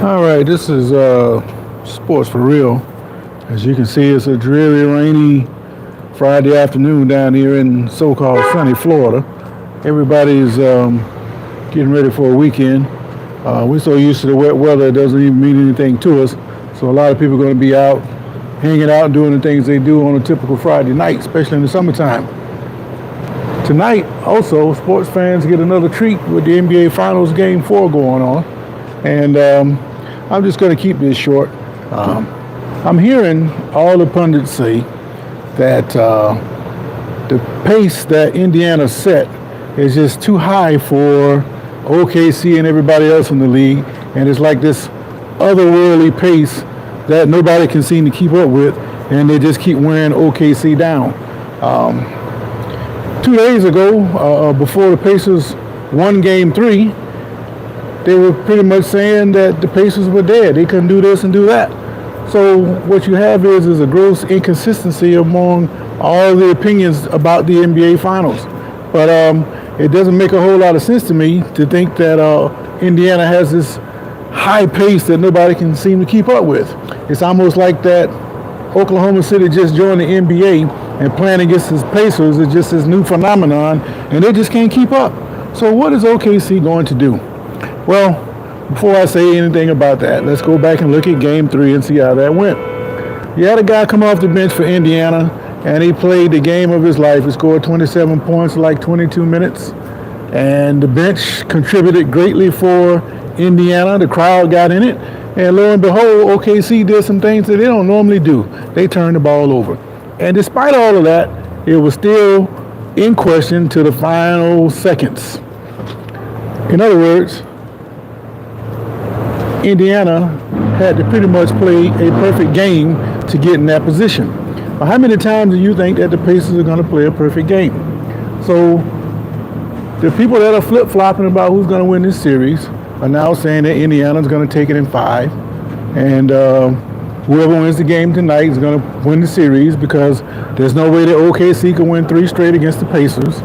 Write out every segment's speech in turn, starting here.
All right, this is Sports for Real. As you can see, it's a dreary, rainy Friday afternoon down here in so-called sunny Florida. Everybody's getting ready for a weekend. We're so used to the wet weather, it doesn't even mean anything to us. So a lot of people are going to be out, hanging out, doing the things they do on a typical Friday night, especially in the summertime. Tonight, also, sports fans get another treat with the NBA Finals Game 4 going on. And I'm just going to keep this short. I'm hearing all the pundits say that the pace that Indiana set is just too high for OKC and everybody else in the league. And it's like this otherworldly pace that nobody can seem to keep up with. And they just keep wearing OKC down. 2 days ago, before the Pacers won Game 3, they were pretty much saying that the Pacers were dead. They couldn't do this and do that. So what you have is a gross inconsistency among all the opinions about the NBA Finals. But it doesn't make a whole lot of sense to me to think that Indiana has this high pace that nobody can seem to keep up with. It's almost like that Oklahoma City just joined the NBA and playing against the Pacers is just this new phenomenon, and they just can't keep up. So what is OKC going to do? Well, before I say anything about that, let's go back and look at Game 3 and see how that went. You had a guy come off the bench for Indiana, and he played the game of his life. He scored 27 points in like 22 minutes, and the bench contributed greatly for Indiana. The crowd got in it, and lo and behold, OKC did some things that they don't normally do. They turned the ball over. And despite all of that, it was still in question to the final seconds. In other words, Indiana had to pretty much play a perfect game to get in that position. But how many times do you think that the Pacers are going to play a perfect game? So the people that are flip-flopping about who's going to win this series are now saying that Indiana's going to take it in 5. And whoever wins the game tonight is going to win the series because there's no way that OKC can win 3 straight against the Pacers,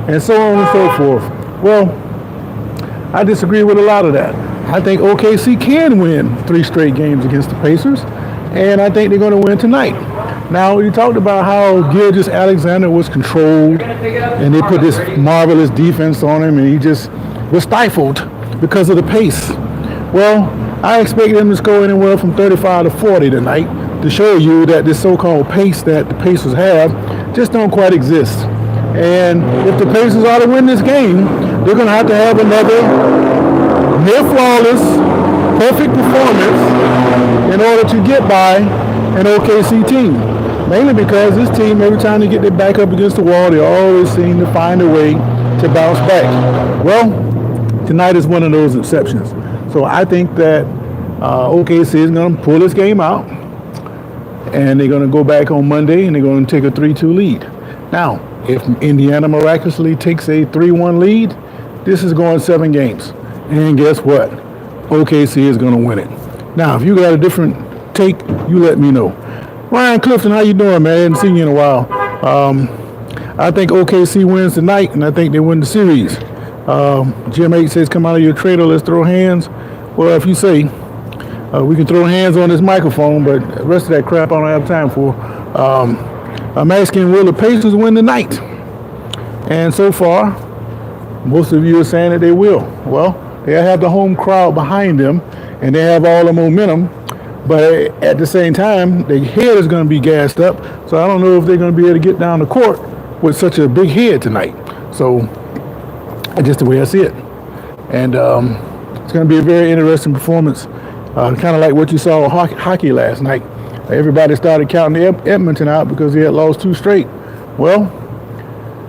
and so on and so forth. Well, I disagree with a lot of that. I think OKC can win 3 straight games against the Pacers, and I think they're going to win tonight. Now, you talked about how Gilgeous-Alexander was controlled, and they put this marvelous defense on him, and he just was stifled because of the pace. Well, I expect them to score anywhere from 35 to 40 tonight to show you that this so-called pace that the Pacers have just don't quite exist. And if the Pacers are to win this game, they're going to have another near-flawless, perfect performance in order to get by an OKC team. Mainly because this team, every time they get their back up against the wall, they always seem to find a way to bounce back. Well, tonight is one of those exceptions. So I think that OKC is going to pull this game out, and they're going to go back on Monday, and they're going to take a 3-2 lead. Now, if Indiana miraculously takes a 3-1 lead, this is going 7 games. And guess what? OKC is going to win it. Now, if you got a different take, you let me know. Ryan Clifton, how you doing, man? I haven't seen you in a while. I think OKC wins tonight, and I think they win the series. Jim H says, come out of your trailer, let's throw hands. Well, if you say, we can throw hands on this microphone, but the rest of that crap I don't have time for. I'm asking, will the Pacers win tonight? And so far, most of you are saying that they will. Well, they have the home crowd behind them, and they have all the momentum. But at the same time, their head is going to be gassed up. So I don't know if they're going to be able to get down the court with such a big head tonight. So that's just the way I see it. And it's going to be a very interesting performance. Kind of like what you saw with hockey last night. Everybody started counting Edmonton out because they had lost 2 straight. Well,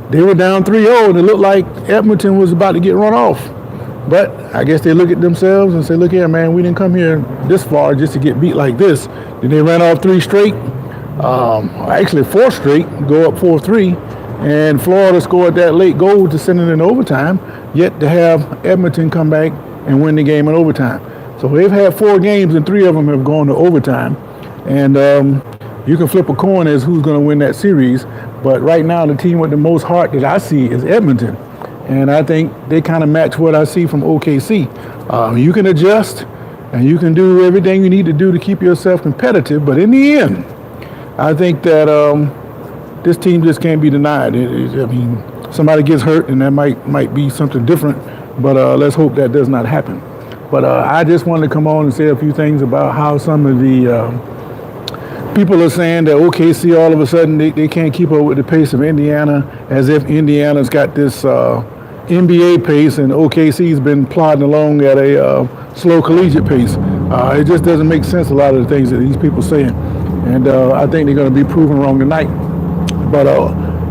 they were down 3-0, and it looked like Edmonton was about to get run off. But I guess they look at themselves and say, look here, man, we didn't come here this far just to get beat like this. Then they ran off 3 straight, actually 4 straight, go up 4-3. And Florida scored that late goal to send it in overtime, yet to have Edmonton come back and win the game in overtime. So they've had 4 games, and 3 of them have gone to overtime. And you can flip a coin as who's going to win that series. But right now, the team with the most heart that I see is Edmonton. And I think they kind of match what I see from OKC. You can adjust, and you can do everything you need to do to keep yourself competitive. But in the end, I think that this team just can't be denied. I mean, somebody gets hurt, and that might be something different. But let's hope that does not happen. But I just wanted to come on and say a few things about how some of the people are saying that OKC all of a sudden they can't keep up with the pace of Indiana, as if Indiana's got this NBA pace and OKC's been plodding along at a slow collegiate pace. It just doesn't make sense, a lot of the things that these people are saying. And I think they're going to be proven wrong tonight. But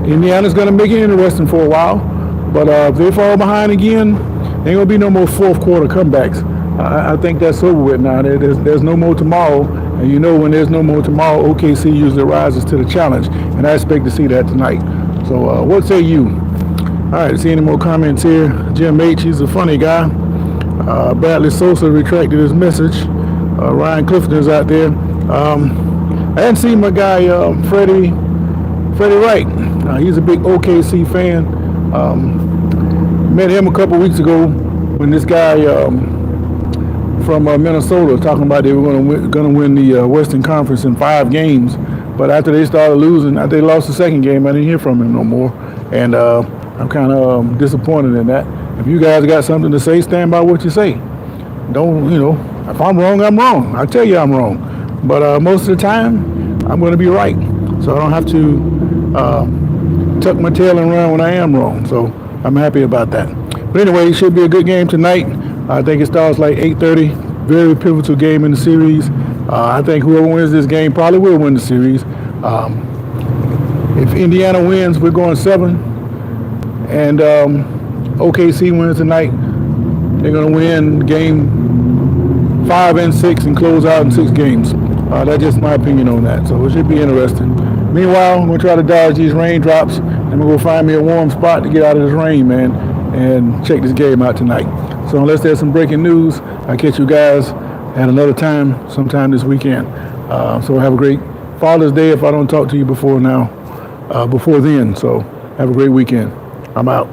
Indiana's going to make it interesting for a while. But if they fall behind again, there ain't going to be no more fourth quarter comebacks. I think that's over with now. There's no more tomorrow. And you know, when there's no more tomorrow, OKC usually rises to the challenge. And I expect to see that tonight. So what say you? All right, see any more comments here? Jim H., he's a funny guy. Bradley Sosa retracted his message. Ryan Clifton is out there. I hadn't seen my guy Freddie Wright. He's a big OKC fan. Met him a couple weeks ago when this guy from Minnesota talking about they were going to win the Western Conference in 5 games. But after they started losing, after they lost the second game, I didn't hear from him no more. And I'm kind of disappointed in that. If you guys got something to say, stand by what you say. Don't, if I'm wrong, I'm wrong. I tell you I'm wrong. But most of the time, I'm going to be right. So I don't have to tuck my tail and run when I am wrong. So I'm happy about that. But anyway, it should be a good game tonight. I think it starts like 8:30. Very pivotal game in the series. I think whoever wins this game probably will win the series. If Indiana wins, we're going 7. And OKC wins tonight, they're going to win game 5 and 6 and close out in 6 games. That's just my opinion on that. So it should be interesting. Meanwhile, I'm going to try to dodge these raindrops. I'm going to go find me a warm spot to get out of this rain, man, and check this game out tonight. So unless there's some breaking news, I'll catch you guys at another time, sometime this weekend. So have a great Father's Day if I don't talk to you before then. So have a great weekend. I'm out.